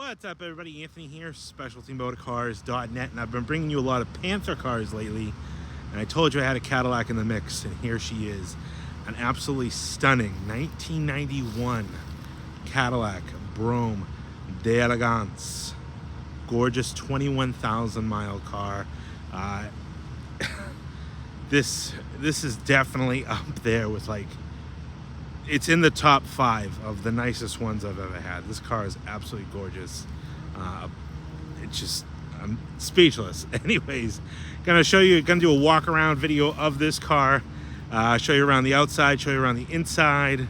What's up, everybody? Anthony here, specialtymotorcars.net, and I've been bringing you a lot of Panther cars lately. And I told you I had a Cadillac in the mix, and here she is, an absolutely stunning 1991 Cadillac Brougham d'Elegance, gorgeous 21,000 mile car. This is definitely up there with, like, it's in the top 5 of the nicest ones I've ever had. This car is absolutely gorgeous. It's just, I'm speechless. Anyways, gonna do a walk around video of this car, show you around the outside, show you around the inside,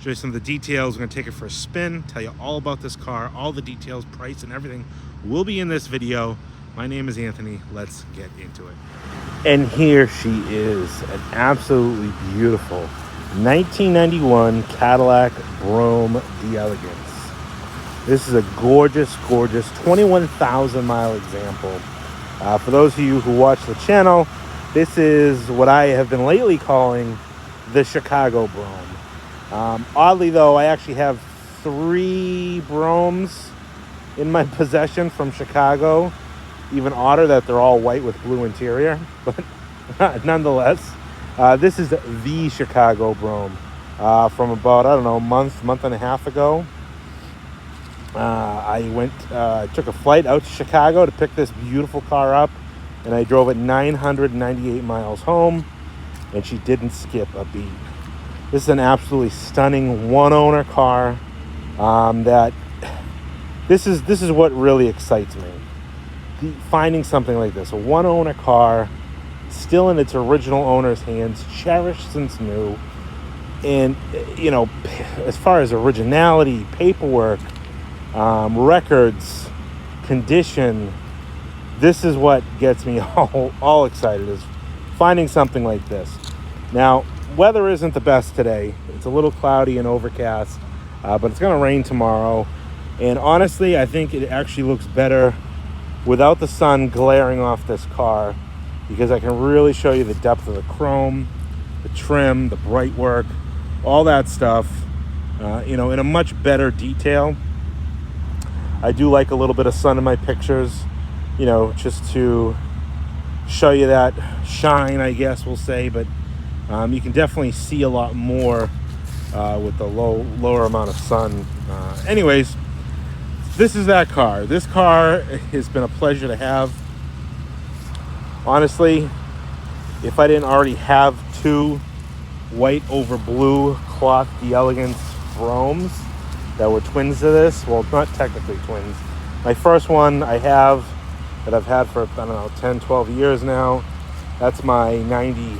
show you some of the details. We're gonna take it for a spin, tell you all about this car, all the details, price, and everything will be in this video. My name is Anthony. Let's get into it. And here she is, an absolutely beautiful 1991 Cadillac Brougham d'Elegance. This is a gorgeous, gorgeous 21,000 mile example. For those of you who watch the channel, this is what I have been lately calling the Chicago Brougham. Oddly though, I actually have 3 Broughams in my possession from Chicago. Even odder that they're all white with blue interior, but nonetheless. This is the Chicago Brougham from about, I don't know, month and a half ago. I took a flight out to Chicago to pick this beautiful car up, and I drove it 998 miles home, and she didn't skip a beat. This is an absolutely stunning one-owner car. This is what really excites me. Finding something like this, a one-owner car, still in its original owner's hands, cherished since new. And, you know, as far as originality, paperwork, records, condition, this is what gets me all excited, is finding something like this. Now, weather isn't the best today. It's a little cloudy and overcast, but it's going to rain tomorrow. And honestly, I think it actually looks better without the sun glaring off this car, because I can really show you the depth of the chrome, the trim, the bright work, all that stuff, in a much better detail. I do like a little bit of sun in my pictures, just to show you that shine, I guess we'll say, but you can definitely see a lot more with the lower amount of sun. Anyways, this is that car. This car has been a pleasure to have. Honestly, if I didn't already have 2 white over blue cloth d'Elegance Broughams that were twins to this, well, not technically twins. My first one that I've had for, 10, 12 years now. That's my 90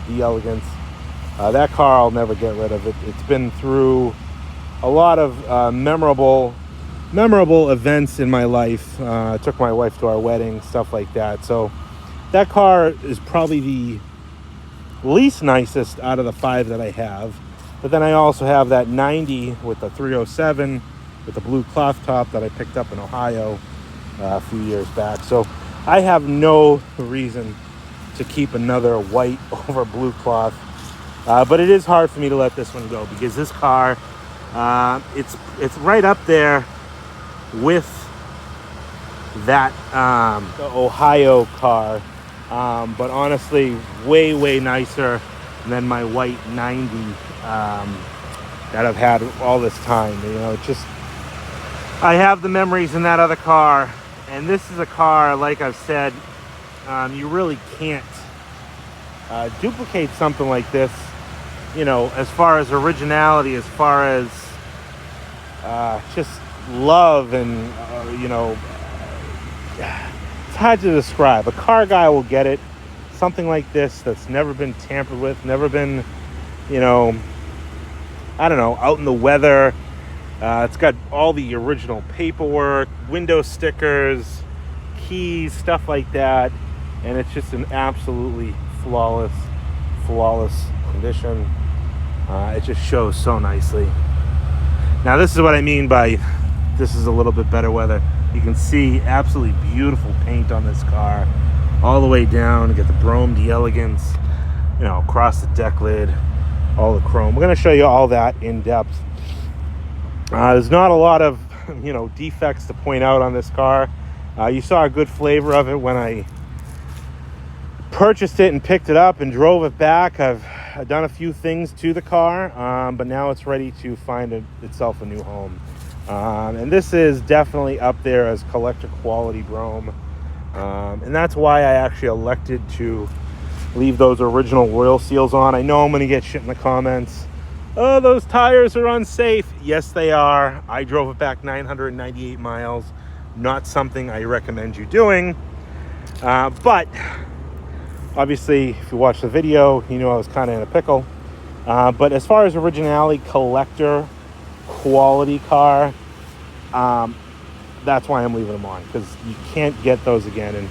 d'Elegance. That car I'll never get rid of. It's been through a lot of memorable events in my life. I took my wife to our wedding, stuff like that. So that car is probably the least nicest out of the 5 that I have. But then I also have that 90 with the 307 with the blue cloth top that I picked up in Ohio a few years back. So I have no reason to keep another white over blue cloth. But it is hard for me to let this one go, because this car, it's right up there with that the Ohio car, but honestly way nicer than my white 90 that I've had all this time. I have the memories in that other car, and this is a car, like I've said, you really can't duplicate something like this, as far as originality, as far as just love, and it's hard to describe. A car guy will get it. Something like this that's never been tampered with, never been, out in the weather. It's got all the original paperwork, window stickers, keys, stuff like that, and it's just an absolutely flawless condition. It just shows so nicely. Now, this is what I mean by this is a little bit better weather. You can see absolutely beautiful paint on this car all the way down. You get the Brougham d'Elegance, across the deck lid, all the chrome. We're going to show you all that in depth. There's not a lot of defects to point out on this car. You saw a good flavor of it when I purchased it and picked it up and drove it back. I've done a few things to the car, but now it's ready to find itself a new home. And this is definitely up there as collector quality Brougham. And that's why I actually elected to leave those original Royal Seals on. I know I'm going to get shit in the comments. Oh, those tires are unsafe. Yes, they are. I drove it back 998 miles. Not something I recommend you doing. But obviously, if you watch the video, you know I was kind of in a pickle. But as far as originality, collector quality car, that's why I'm leaving them on, because you can't get those again. And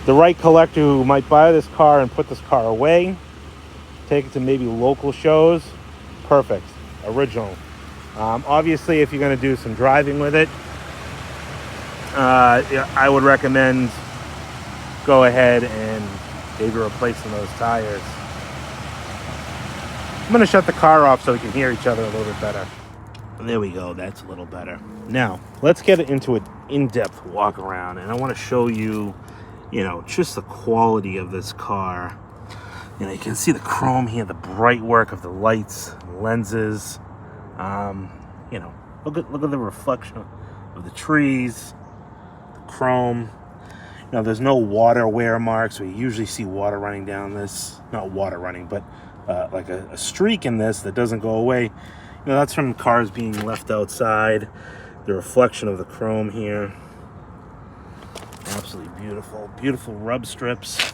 the right collector who might buy this car and put this car away, take it to maybe local shows, perfect, original. Obviously, if you're going to do some driving with it, I would recommend go ahead and maybe replacing those tires. I'm going to shut the car off so we can hear each other a little bit better. There we go. That's a little better. Now, let's get into an in-depth walk around, and I want to show you, just the quality of this car. You can see the chrome here, the bright work of the lights, lenses. Look at the reflection of the trees, the chrome. There's no water wear marks. We usually see water running down this. Not water running, but like a streak in this that doesn't go away. That's from cars being left outside. The reflection of the chrome here. Absolutely beautiful. Beautiful rub strips.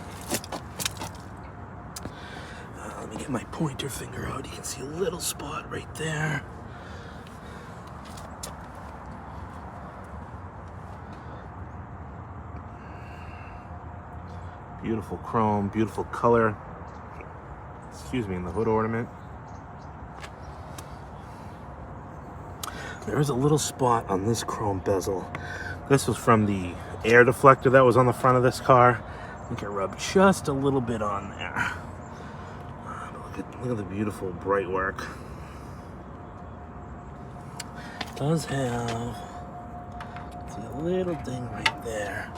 Let me get my pointer finger out. You can see a little spot right there. Beautiful chrome, beautiful color. In the hood ornament. There is a little spot on this chrome bezel. This was from the air deflector that was on the front of this car. I think I rubbed just a little bit on there. Look at the beautiful bright work. It does have a little thing right there.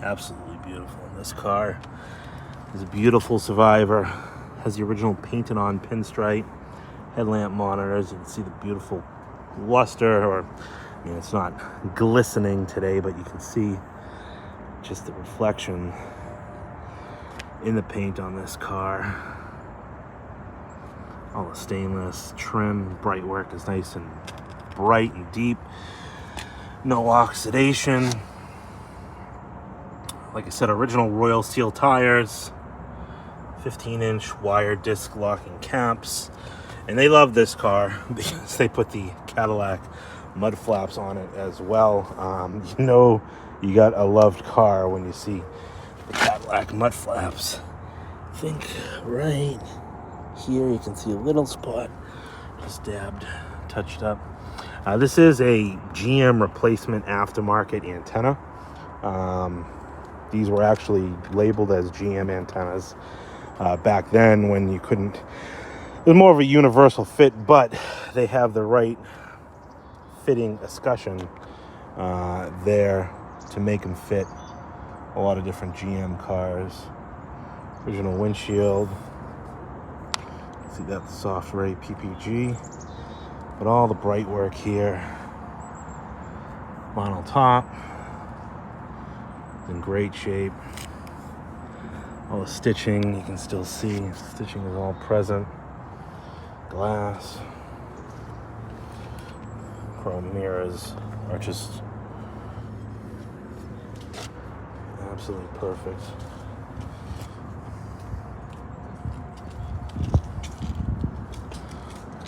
Absolutely beautiful. This car is a beautiful survivor. Has the original painted on pinstripe headlamp monitors. You can see the beautiful luster, it's not glistening today, but you can see just the reflection in the paint on this car. All the stainless trim, bright work is nice and bright and deep. No oxidation. Like I said, original Royal Seal tires, 15-inch wire disc locking caps, and they love this car because they put the Cadillac mud flaps on it as well. You got a loved car when you see the Cadillac mud flaps. I think right here you can see a little spot just dabbed, touched up. This is a GM replacement aftermarket antenna. These were actually labeled as GM antennas back then when you couldn't. It was more of a universal fit, but they have the right fitting escutcheon there to make them fit a lot of different GM cars. Original windshield. See that soft ray PPG, but all the bright work here. Vinyl top. In great shape. All the stitching you can still see. Stitching is all present. Glass. Chrome mirrors are just absolutely perfect.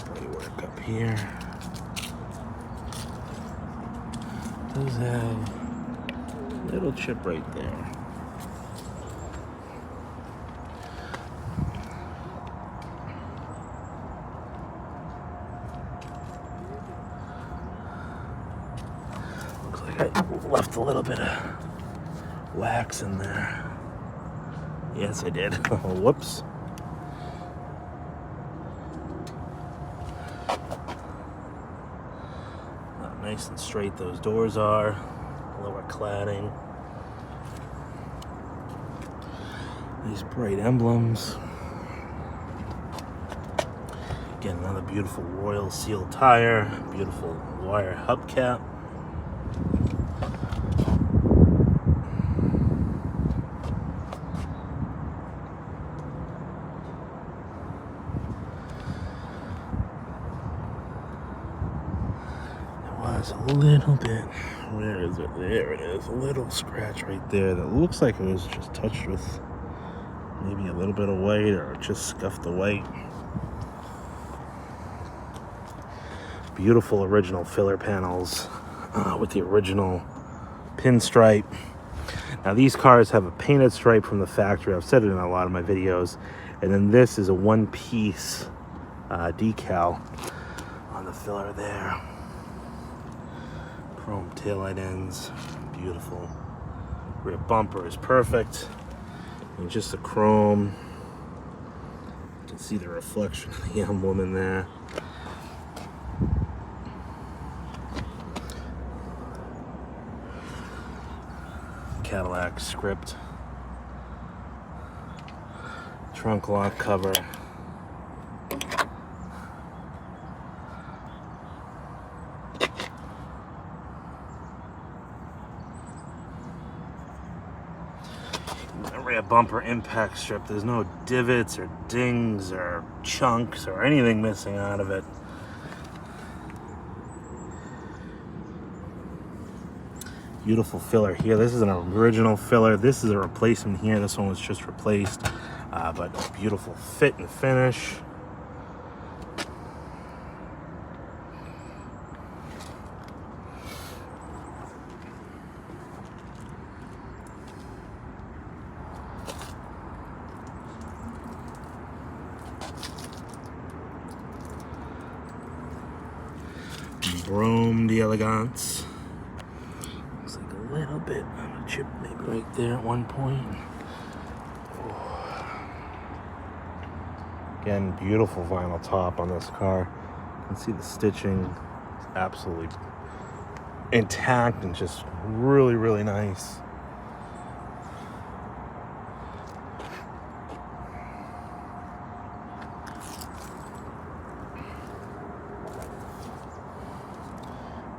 Bright work up here. Does have little chip right there. I left a little bit of wax in there. Yes, I did. Whoops. Nice and straight those doors are. Lower cladding. These bright emblems. Again, another beautiful royal seal tire. Beautiful wire hubcap. A little bit, where is it? There it is, a little scratch right there that looks like it was just touched with maybe a little bit of white or just scuffed the white. Beautiful original filler panels with the original pinstripe. Now these cars have a painted stripe from the factory. I've said it in a lot of my videos. And then this is a one-piece decal on the filler there. Chrome taillight ends, beautiful. Rear bumper is perfect. And just the chrome. You can see the reflection of the emblem in there. Cadillac script. Trunk lock cover. Rear bumper impact strip. There's no divots or dings or chunks or anything missing out of it. Beautiful filler here. This is an original filler. This is a replacement here. This one was just replaced, but beautiful fit and finish. Brougham d'Elegance. Looks like a little bit of a chip maybe right there at one point. Again, beautiful vinyl top on this car. You can see the stitching is absolutely intact and just really, really nice.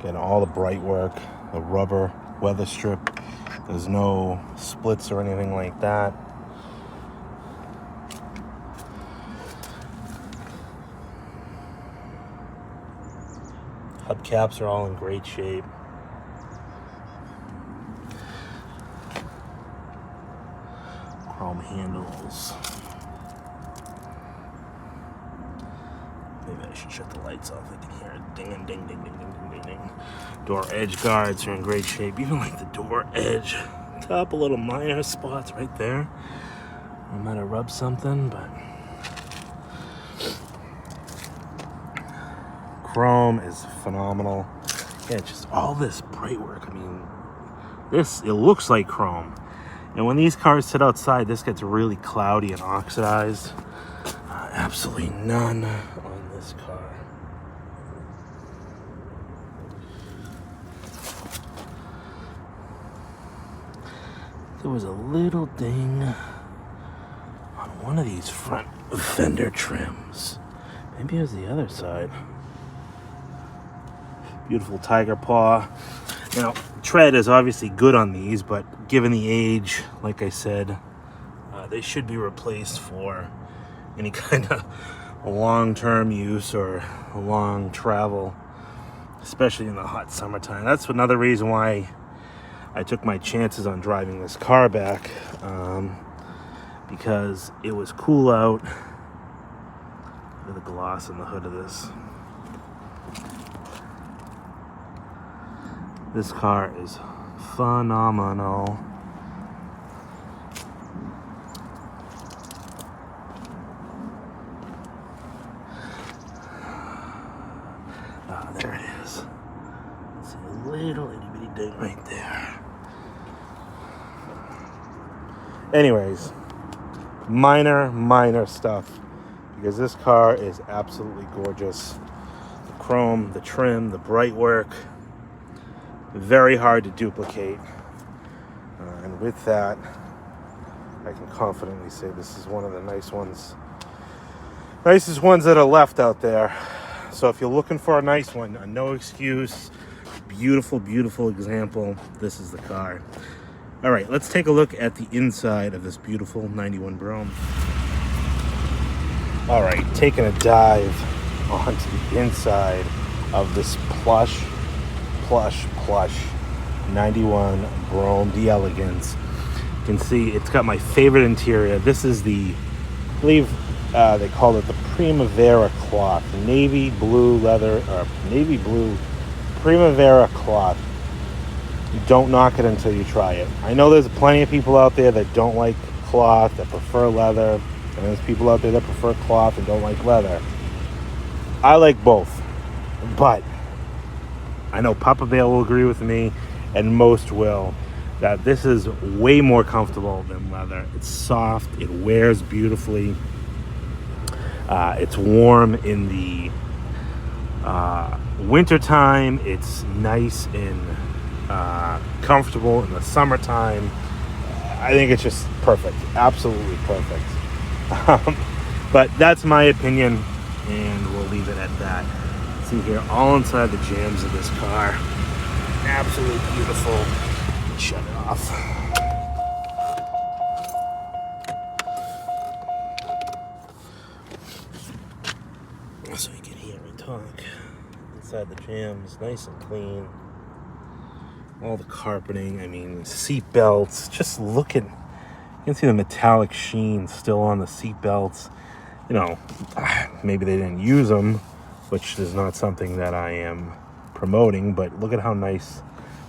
Again, all the bright work, the rubber weather strip. There's no splits or anything like that. Hubcaps are all in great shape. Chrome handles. Maybe I should shut the lights off. I can hear it ding, ding, ding, ding, ding, ding, ding. Door edge guards are in great shape. Even like the door edge. Couple little minor spots right there. I might have rubbed something, but chrome is phenomenal. Yeah, just all this bright work. I mean, it looks like chrome. And when these cars sit outside, this gets really cloudy and oxidized. Absolutely none on this car. There was a little ding on one of these front fender trims. Maybe it was the other side. Beautiful tiger paw. Now, tread is obviously good on these, but given the age, like I said, they should be replaced for any kind of long-term use or long travel, especially in the hot summertime. That's another reason why I took my chances on driving this car back, because it was cool out. Look at the gloss on the hood of this. This car is phenomenal. There it is. See a little itty bitty ding right there. Anyways, minor stuff, because this car is absolutely gorgeous. The chrome, the trim, the bright work, very hard to duplicate. And with that, I can confidently say this is one of the nicest ones that are left out there. So if you're looking for a nice one, a no excuse, beautiful example, this is the car. All right, let's take a look at the inside of this beautiful 91 Brougham. All right, taking a dive onto the inside of this plush 91 Brougham d'Elegance. You can see it's got my favorite interior. This is the, I believe they call it the Primavera cloth, navy blue leather, or navy blue Primavera cloth. You don't knock it until you try it. I know there's plenty of people out there that don't like cloth, that prefer leather, and there's people out there that prefer cloth and don't like leather. I like both, but I know Papa Bear will agree with me, and most will, that this is way more comfortable than leather. It's soft, it wears beautifully. It's warm in the wintertime. It's nice and comfortable in the summertime. I think it's just perfect, absolutely perfect. But that's my opinion, and we'll leave it at that. See here, all inside the jams of this car. Absolutely beautiful. Shut it off. So you can hear me talk. Inside the jams, nice and clean. All the carpeting, I mean, seat belts. Just look at, you can see the metallic sheen still on the seat belts. You know, maybe they didn't use them, which is not something that I am promoting, but look at how nice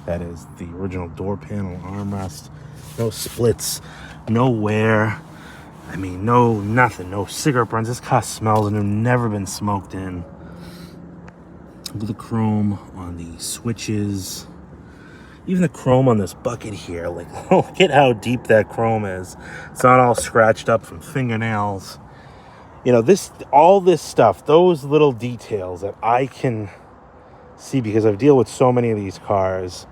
that is. The original door panel armrest, no splits, no wear. I mean, nothing, no cigarette burns. This car smells new, never been smoked in. Look at the chrome on the switches. Even the chrome on this bucket here, like, look at how deep that chrome is. It's not all scratched up from fingernails. You know, all this stuff, those little details that I can see because I've dealt with so many of these cars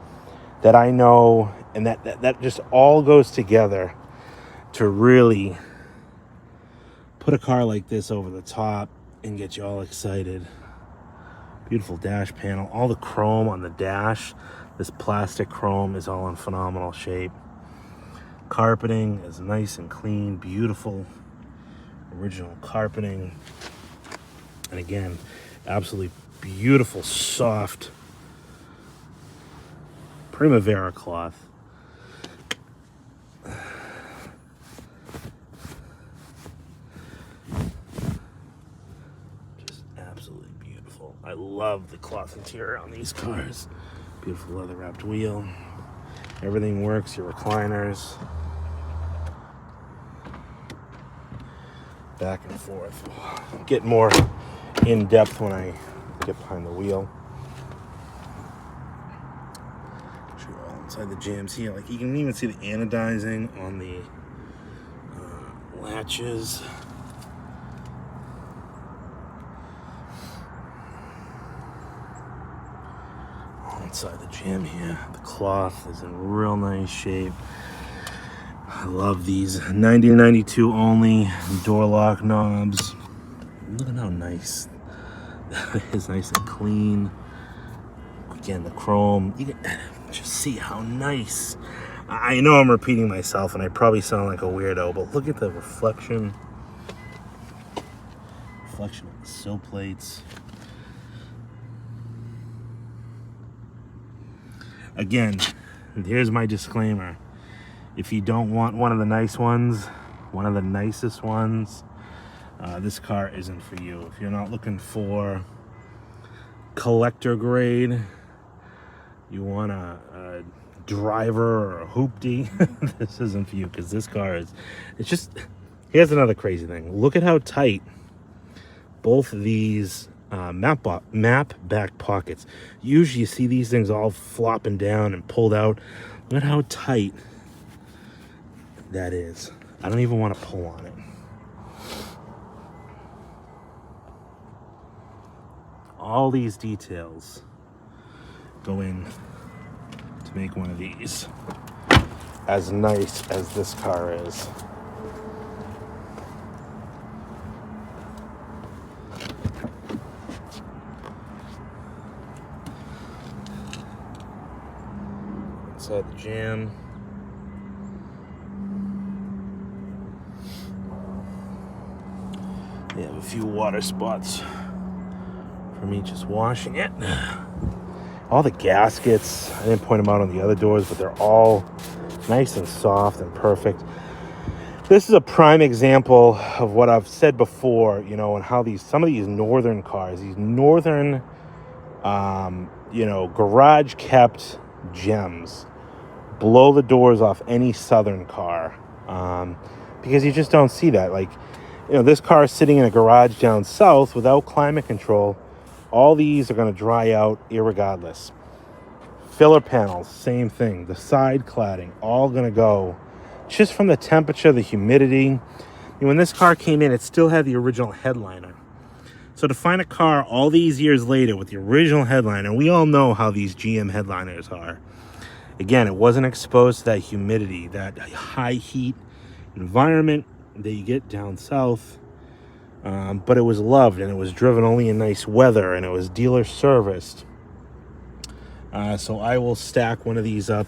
that I know, and that just all goes together to really put a car like this over the top and get you all excited. Beautiful dash panel, all the chrome on the dash. This plastic chrome is all in phenomenal shape. Carpeting is nice and clean, beautiful. Original carpeting. And again, absolutely beautiful, soft Primavera cloth. Just absolutely beautiful. I love the cloth interior on these cars. Beautiful leather wrapped wheel. Everything works, your recliners. Back and forth. Get more in depth when I get behind the wheel. Show you all inside the jams here. Like, you can even see the anodizing on the latches. All inside the jam here. The cloth is in real nice shape. I love these 1992 only door lock knobs. Look at how nice that is, nice and clean. Again, the chrome. You can just see how nice. I know I'm repeating myself, and I probably sound like a weirdo, but look at the reflection. Reflection of the sill plates. Again, here's my disclaimer. If you don't want one of the nice ones, one of the nicest ones, this car isn't for you. If you're not looking for collector grade, you want a driver or a hoopty, this isn't for you, because this car is, it's just, here's another crazy thing. Look at how tight both of these map back pockets. Usually you see these things all flopping down and pulled out. Look at how tight that is. I don't even want to pull on it. All these details go in to make one of these as nice as this car is. Inside the jam. They have a few water spots for me just washing it. All the gaskets, I didn't point them out on the other doors, but they're all nice and soft and perfect. This is a prime example of what I've said before, you know, and how some of these northern cars, these northern, garage kept gems blow the doors off any southern car, because you just don't see that. Like, you know, this car is sitting in a garage down south without climate control. All these are going to dry out irregardless. Filler panels, same thing. The side cladding, all going to go just from the temperature, the humidity. When this car came in, it still had the original headliner. So to find a car all these years later with the original headliner, we all know how these GM headliners are. Again, it wasn't exposed to that humidity, that high heat environment that you get down south. But it was loved, and it was driven only in nice weather, and it was dealer serviced. So I will stack one of these up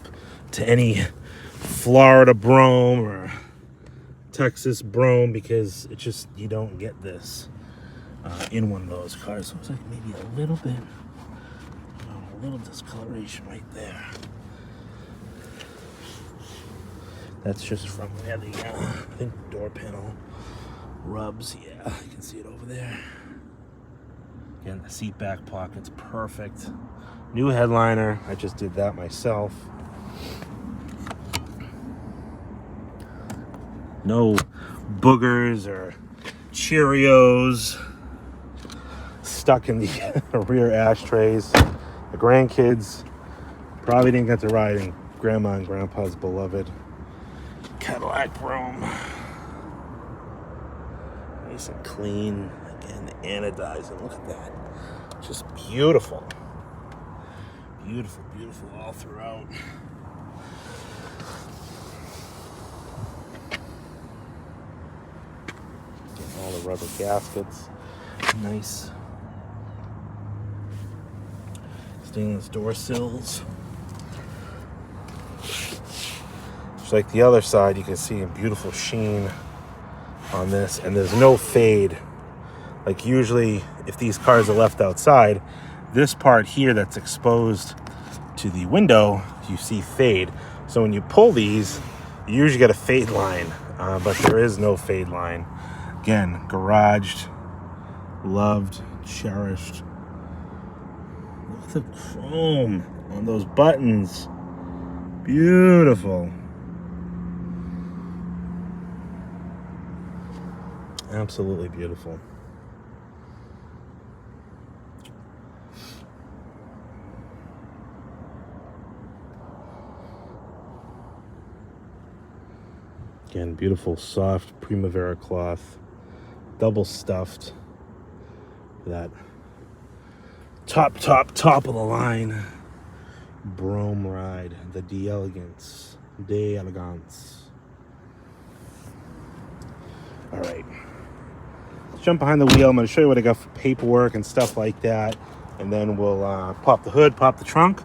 to any Florida Brougham or Texas Brougham, because it just, you don't get this in one of those cars. So it's like maybe a little bit, a little discoloration right there. That's just from where the I think door panel rubs. Yeah, you can see it over there. Again, the seat back pocket's perfect. New headliner. I just did that myself. No boogers or Cheerios stuck in the rear ashtrays. The grandkids probably didn't get to ride in Grandma and Grandpa's beloved Cadillac Brougham. Nice and clean. Again, anodizing. Look at that. Just beautiful. Beautiful, beautiful all throughout. Getting all the rubber gaskets. Nice. Stainless door sills. Just like the other side, you can see a beautiful sheen on this, and there's no fade. Like usually if these cars are left outside, this part here that's exposed to the window, you see fade. So when you pull these, you usually get a fade line, but there is no fade line. Again, garaged, loved, cherished. Look at the chrome on those buttons. Beautiful. Absolutely beautiful. Again, beautiful, soft Primavera cloth, double stuffed. That top of the line Brougham ride, the d'elegance. All right, let's jump behind the wheel. I'm going to show you what I got for paperwork and stuff like that, and then we'll pop the hood, pop the trunk,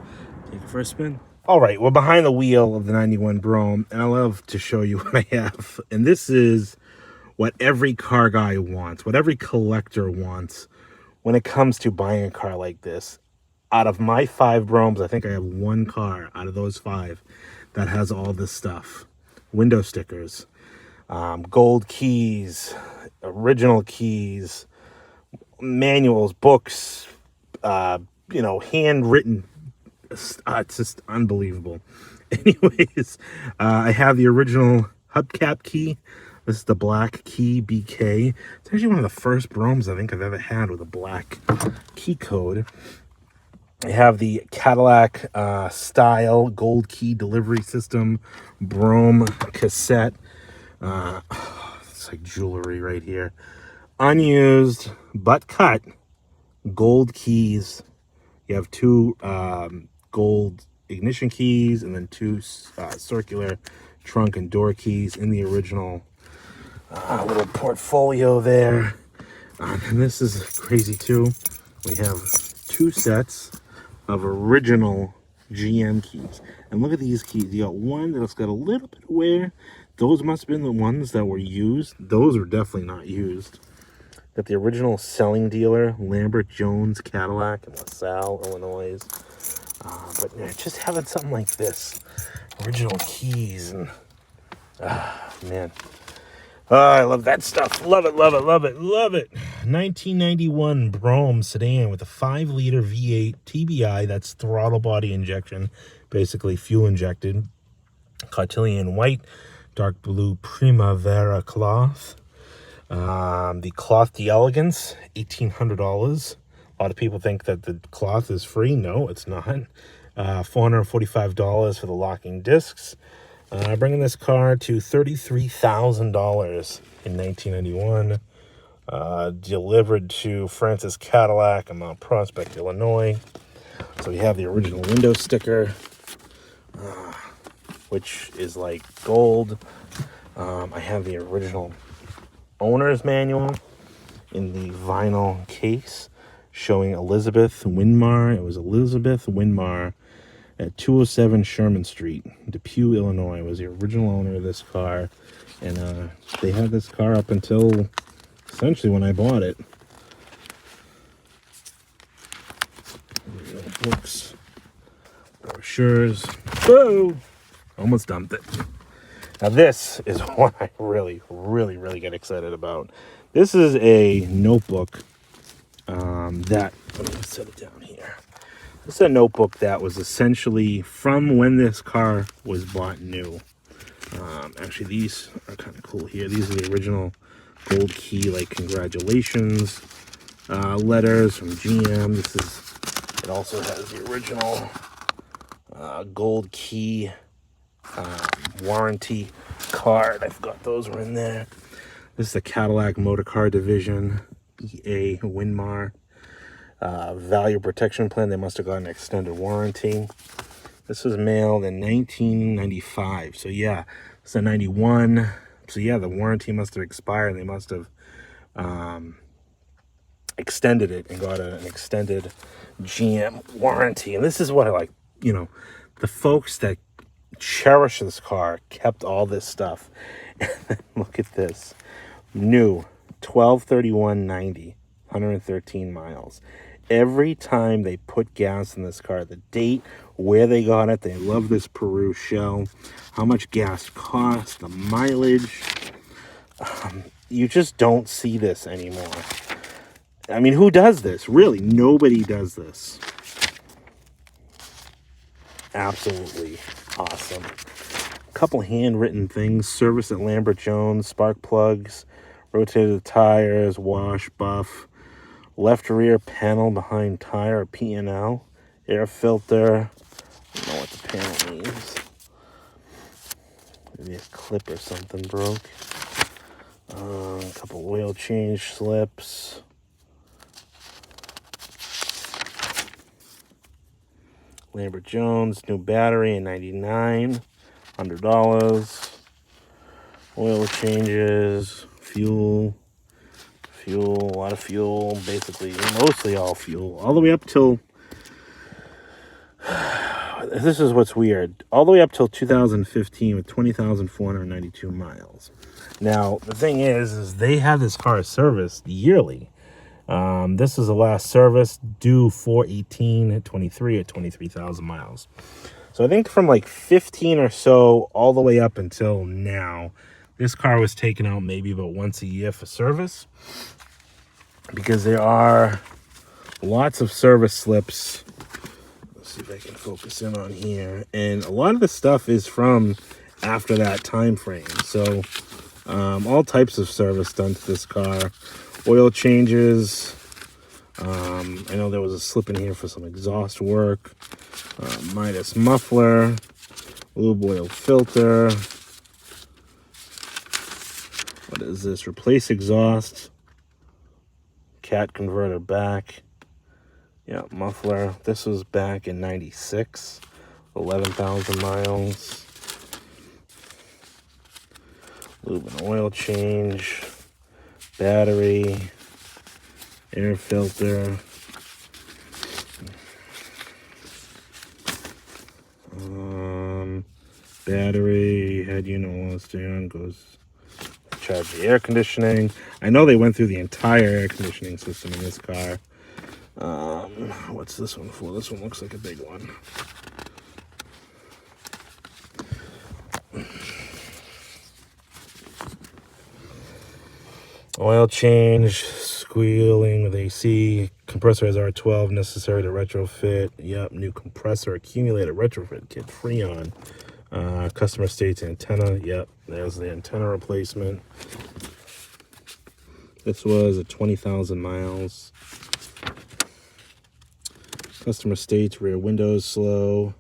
take it for a spin. All right, we're behind the wheel of the 91 Brougham, and I love to show you what I have. And this is what every car guy wants, what every collector wants when it comes to buying a car like this. Out of my 5 Broughams, I think I have one car out of those 5 that has all this stuff. Window stickers, gold keys, original keys, manuals, books, handwritten. It's just unbelievable. Anyways, I have the original hubcap key This is the black key BK. It's actually one of the first Brohms I think I've ever had with a black key code. I have the Cadillac style gold key delivery system Brougham cassette. It's like jewelry right here. Unused but cut gold keys. You have two gold ignition keys and then two circular trunk and door keys in the original little portfolio there. And this is crazy too. We have two sets of original GM keys. And look at these keys. You got one that's got a little bit of wear. Those must have been the ones that were used. Those were definitely not used. Got the original selling dealer, Lambert Jones Cadillac in LaSalle, Illinois. But just having something like this, original keys, and man. I love that stuff. Love it, love it, love it, love it. 1991 Brougham sedan with a 5-liter V8 TBI. That's throttle body injection, basically fuel injected. Cartelian white, dark blue Primavera cloth. The cloth d'elegance, $1,800. A lot of people think that the cloth is free. No, it's not. $445 for the locking discs. Bringing this car to $33,000 in 1991. Delivered to Francis Cadillac in Mount Prospect, Illinois. So we have the original window sticker, which is like gold. I have the original owner's manual in the vinyl case showing Elizabeth Winmar. It was Elizabeth Winmar at 207 Sherman Street, Depew, Illinois. Was the original owner of this car. And they had this car up until essentially when I bought it. Books, brochures. Whoa! Almost dumped it. Now this is what I really, really, really get excited about. This is a notebook that, let me set it down here. This is a notebook that was essentially from when this car was bought new. Actually, these are kind of cool here. These are the original gold key, like congratulations letters from GM. It also has the original gold key warranty card. I forgot those were in there. This is the Cadillac Motor Car Division, EA Winmar. Value protection plan. They must have got an extended warranty. This was mailed in 1995. So yeah, it's a 91. So yeah, the warranty must have expired. They must have extended it and got an extended GM warranty. And this is what I like. You know, the folks that cherish this car kept all this stuff. And then look at this. New 12/31/90, 113 miles. Every time they put gas in this car, the date, where they got it, they love this Peru shell, how much gas cost, the mileage. You just don't see this anymore. I mean, who does this? Really, nobody does this. Absolutely awesome. A couple handwritten things. Service at Lambert Jones, spark plugs, rotated tires, wash, buff. Left rear panel behind tire, P&L. Air filter. I don't know what the panel means. Maybe a clip or something broke. A couple oil change slips. Lambert Jones, new battery in 99. $100. Oil changes. Fuel, a lot of fuel, basically mostly all fuel, all the way up till, this is what's weird, all the way up till 2015 with 20,492 miles. Now, the thing is they have this car serviced yearly. This is the last service due 4/18/23 at 23,000 miles. So I think from like 15 or so all the way up until now, this car was taken out maybe about once a year for service, because there are lots of service slips. Let's see if I can focus in on here. And a lot of the stuff is from after that time frame. So All types of service done to this car. Oil changes. I know there was a slip in here for some exhaust work. Midas muffler. Lube oil filter. What is this? Replace exhaust. Cat converter back. Yeah, muffler. This was back in 96. 11,000 miles. Lube and oil change. Battery. Air filter. Battery. Head unit while stay on. Goes to charge the air conditioning. I know they went through the entire air conditioning system in this car. What's this one for? This one looks like a big one. Oil change, squealing with AC. Compressor has R12 necessary to retrofit. Yep, new compressor accumulator retrofit kit Freon. Customer states antenna. Yep, there's the antenna replacement. This was at 20,000 miles. Customer states rear windows slow.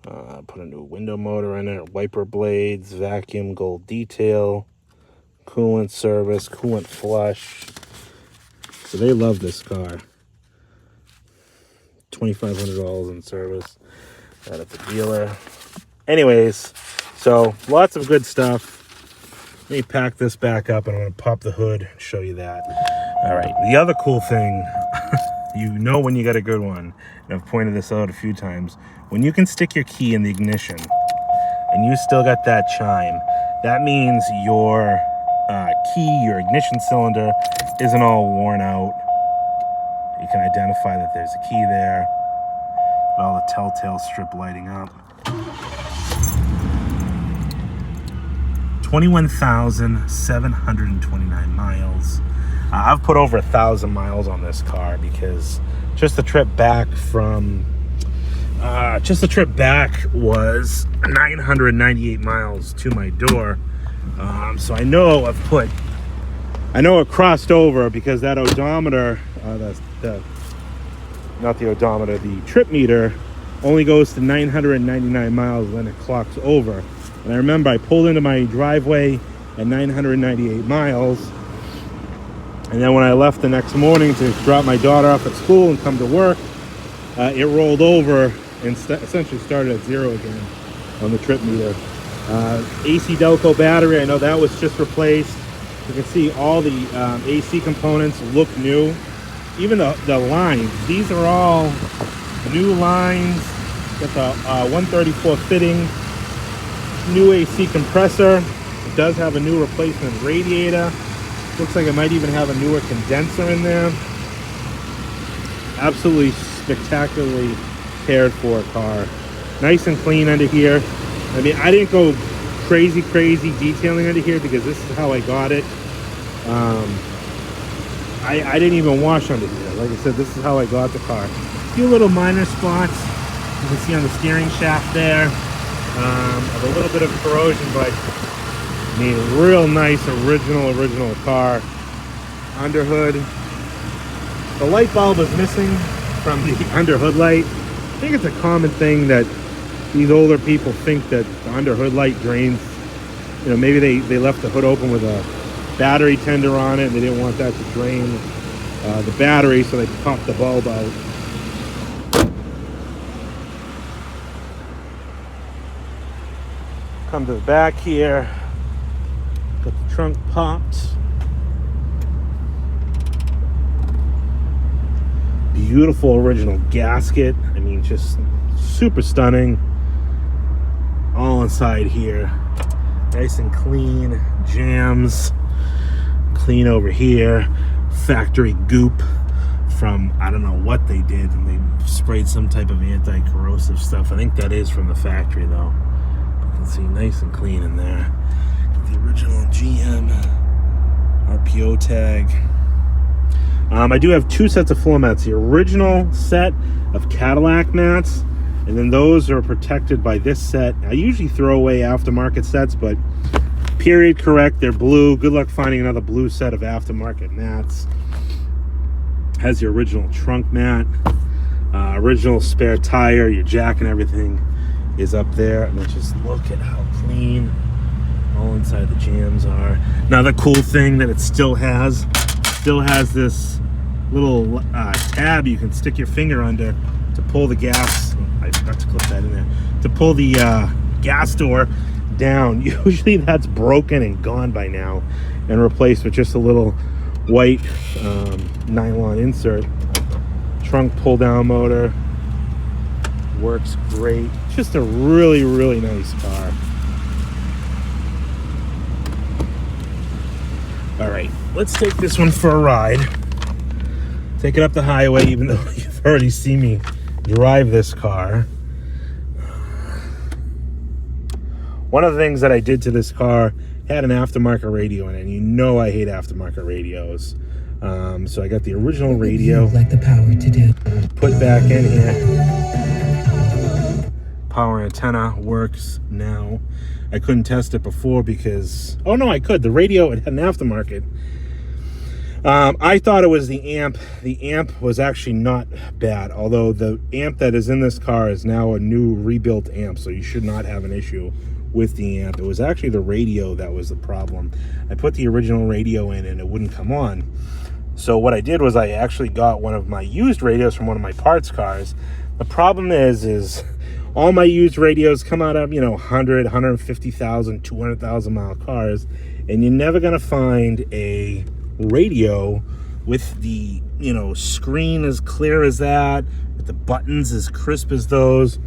Put a new window motor in it. Wiper blades, vacuum, gold detail. Coolant service, coolant flush. So they love this car. $2,500 in service. Out at the dealer. Anyways, so lots of good stuff. Let me pack this back up and I'm going to pop the hood and show you that. All right, the other cool thing, you know when you got a good one, and I've pointed this out a few times, when you can stick your key in the ignition and you still got that chime, that means your key, your ignition cylinder isn't all worn out. You can identify that there's a key there. All the telltale strip lighting up. 21,729 miles. I've put over 1,000 miles on this car because just the trip back was 998 miles to my door. So I know it crossed over because that odometer, not the odometer, the trip meter only goes to 999 miles when it clocks over. And I remember I pulled into my driveway at 998 miles. And then when I left the next morning to drop my daughter off at school and come to work, it rolled over and essentially started at zero again on the trip meter. AC Delco battery, I know that was just replaced. You can see all the AC components look new. Even the lines, these are all new lines. Got the 134 fitting, new AC compressor. It does have a new replacement radiator. Looks like it might even have a newer condenser in there. Absolutely spectacularly cared for car. Nice and clean under here. I mean, I didn't go crazy detailing under here because this is how I got it. I didn't even wash under here. Like I said, this is how I got the car. A few little minor spots you can see on the steering shaft there. Of a little bit of corrosion, but I mean, real nice original car. Under hood. The light bulb is missing from the under hood light. I think it's a common thing that these older people think that the under hood light drains. You know, maybe they left the hood open with a battery tender on it and they didn't want that to drain the battery, so they popped the bulb out. Come to the back here. Got the trunk popped. Beautiful original gasket. I mean, just super stunning. All inside here. Nice and clean. Jams. Clean over here. Factory goop from, I don't know what they did. And they sprayed some type of anti-corrosive stuff. I think that is from the factory though. You can see nice and clean in there. The original GM RPO tag. I do have two sets of floor mats. The original set of Cadillac mats, and then those are protected by this set. I usually throw away aftermarket sets, but Period correct. They're blue. Good luck finding another blue set of aftermarket mats. Has the original trunk mat, original spare tire. Your jack and everything is up there. And then just look at how clean all inside the jams are. Another cool thing that it still has this little tab you can stick your finger under to pull the gas. I forgot to clip that in there. To pull the gas door down. Usually that's broken and gone by now and replaced with just a little white nylon insert. Trunk pull down motor works great. Just a really, really nice car. All right, let's take this one for a ride. Take it up the highway, even though you've already seen me drive this car. One of the things that I did to this car had an aftermarket radio in it, and you know I hate aftermarket radios. So I got the original radio, like the power to do. Put back in here. Power antenna works now. I couldn't test it before because, oh no, I could. The radio, it had an aftermarket. I thought it was the amp. The amp was actually not bad, although the amp that is in this car is now a new rebuilt amp, so you should not have an issue with the amp. It was actually the radio that was the problem. I put the original radio in and it wouldn't come on. So what I did was I actually got one of my used radios from one of my parts cars. The problem is all my used radios come out of, 100, 150,000, 200,000 mile cars, and you're never going to find a radio with the, screen as clear as that, with the buttons as crisp as those.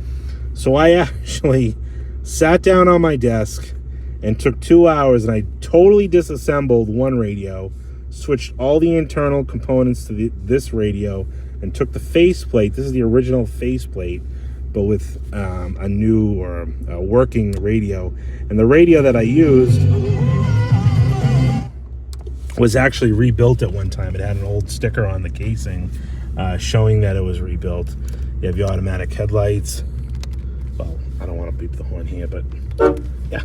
So I actually sat down on my desk and took 2 hours and I totally disassembled one radio, switched all the internal components to this radio, and took the faceplate. This is the original faceplate, but with a new or a working radio. And the radio that I used was actually rebuilt at one time. It had an old sticker on the casing showing that it was rebuilt. You have your automatic headlights. Well, I don't want to beep the horn here, but yeah,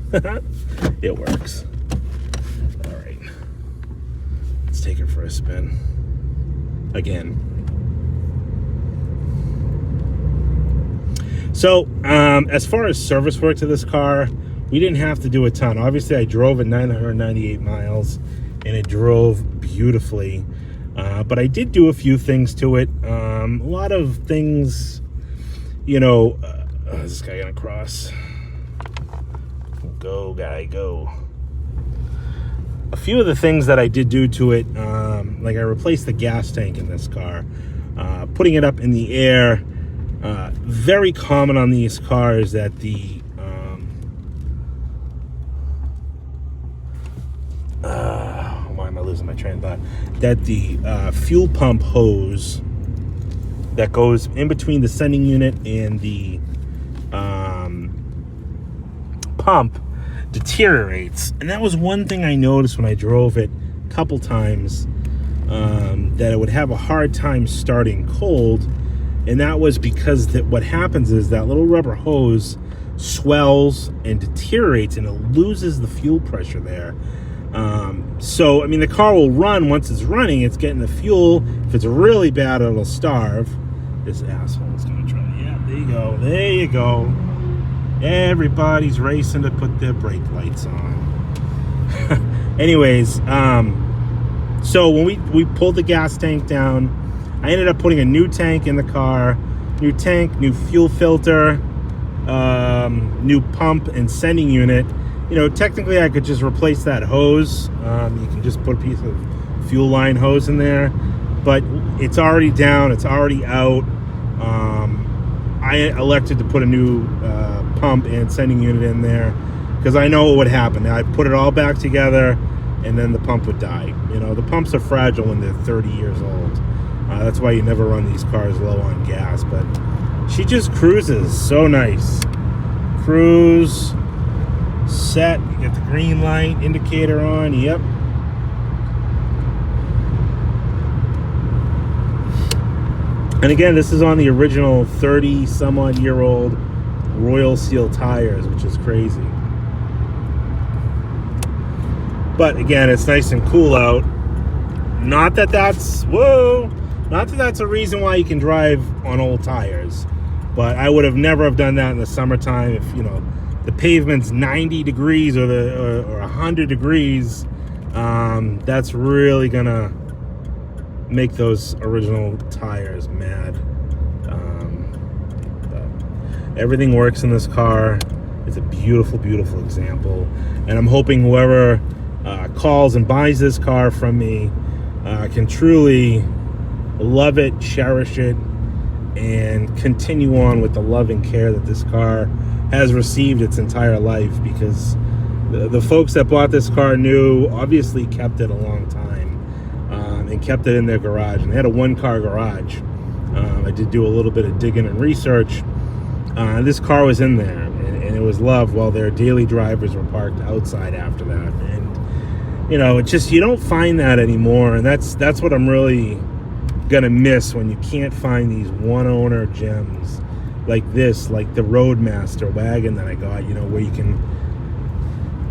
it works. All right, let's take it for a spin again. So as far as service work to this car, we didn't have to do a ton. Obviously, I drove at 998 miles and it drove beautifully, but I did do a few things to it. A lot of things, is this guy gonna cross? Go, guy, go. A few of the things that I did do to it, like I replaced the gas tank in this car, putting it up in the air. Very common on these cars that the why am I losing my train of thought? That the fuel pump hose that goes in between the sending unit and the pump deteriorates. And that was one thing I noticed when I drove it a couple times, that it would have a hard time starting cold. And that was because what happens is that little rubber hose swells and deteriorates and it loses the fuel pressure there. So, I mean, the car will run once it's running. It's getting the fuel. If it's really bad, it'll starve. This asshole's going to try. Yeah, there you go. There you go. Everybody's racing to put their brake lights on. Anyways, so when we pulled the gas tank down, I ended up putting a new tank in the car. New tank, new fuel filter, new pump and sending unit. Technically I could just replace that hose. You can just put a piece of fuel line hose in there, but it's already down, it's already out. I elected to put a new pump and sending unit in there because I know what would happen. I'd put it all back together and then the pump would die. The pumps are fragile when they're 30 years old. That's why you never run these cars low on gas, but she just cruises so nice. Cruise, set, you get the green light indicator on, yep. And again, this is on the original 30 some odd year old Royal Seal tires, which is crazy. But again, it's nice and cool out. Not that that's a reason why you can drive on old tires, but I would have never have done that in the summertime. If the pavement's 90 degrees or 100 degrees, that's really gonna make those original tires mad. But everything works in this car. It's a beautiful, beautiful example, and I'm hoping whoever calls and buys this car from me can truly love it, cherish it, and continue on with the love and care that this car has received its entire life, because the folks that bought this car new obviously kept it a long time, and kept it in their garage, and they had a one-car garage. I did do a little bit of digging and research. This car was in there, and it was loved while their daily drivers were parked outside after that. And it's just, you don't find that anymore, and that's what I'm really gonna miss when you can't find these one-owner gems like this, like the Roadmaster wagon that I got, where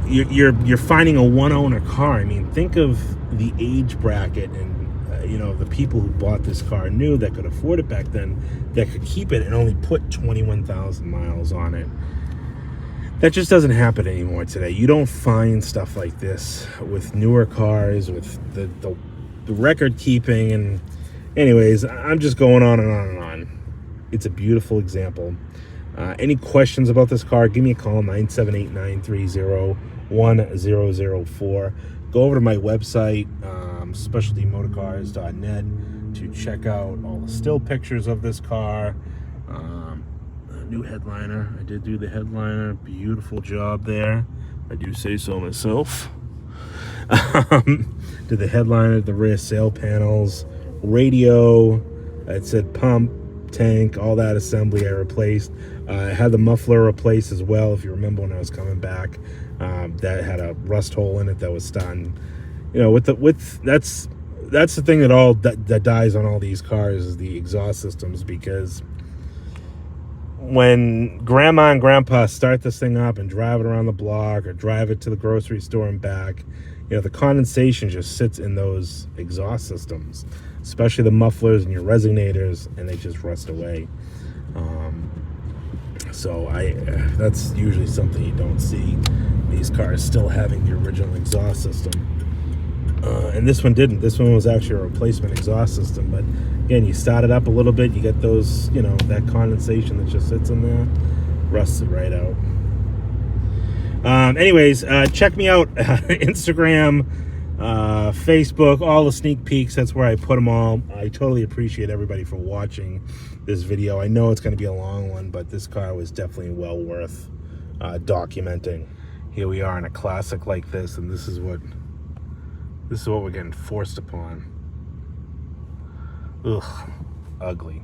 you're finding a one-owner car. I mean, think of the age bracket and the people who bought this car new that could afford it back then, that could keep it and only put 21,000 miles on it. That just doesn't happen anymore today. You don't find stuff like this with newer cars, with the record keeping. And anyways, I'm just going on and on and on. It's a beautiful example. Any questions about this car, give me a call, 978-930-1004. Go over to my website, specialtymotorcars.net, to check out all the still pictures of this car. New headliner. I did do the headliner. Beautiful job there. I do say so myself. Did the headliner, the rear sail panels, radio. It said pump, tank, all that assembly I replaced. I had the muffler replaced as well, if you remember when I was coming back. That had a rust hole in it that was starting. That's the thing that dies on all these cars, is the exhaust systems, because when grandma and grandpa start this thing up and drive it around the block or drive it to the grocery store and back, the condensation just sits in those exhaust systems, especially the mufflers and your resonators, and they just rust away. So that's usually something you don't see, these cars still having the original exhaust system. And this one didn't. This one was actually a replacement exhaust system. But again, you start it up a little bit, you get those, that condensation that just sits in there, rusts it right out. Anyways, check me out, Instagram, Facebook, all the sneak peeks. That's where I put them all. I totally appreciate everybody for watching this video. I know it's going to be a long one, but this car was definitely well worth documenting. Here we are in a classic like this, and this is what we're getting forced upon. Ugh, ugly.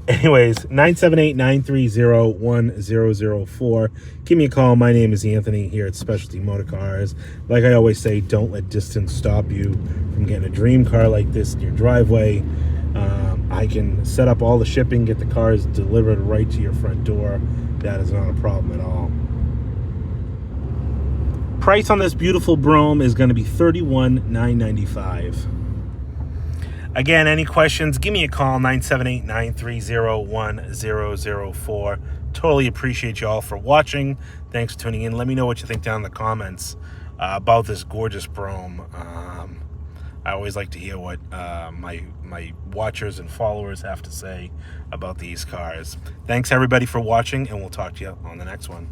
Anyways, 978-930-1004. Give me a call. My name is Anthony here at Specialty Motor Cars. Like I always say, don't let distance stop you from getting a dream car like this in your driveway. I can set up all the shipping, get the cars delivered right to your front door. That is not a problem at all. Price on this beautiful Brougham is going to be $31,995. Again, any questions, give me a call, 978-930-1004. Totally appreciate you all for watching. Thanks for tuning in. Let me know what you think down in the comments about this gorgeous Brougham. I always like to hear what my watchers and followers have to say about these cars. Thanks, everybody, for watching, and we'll talk to you on the next one.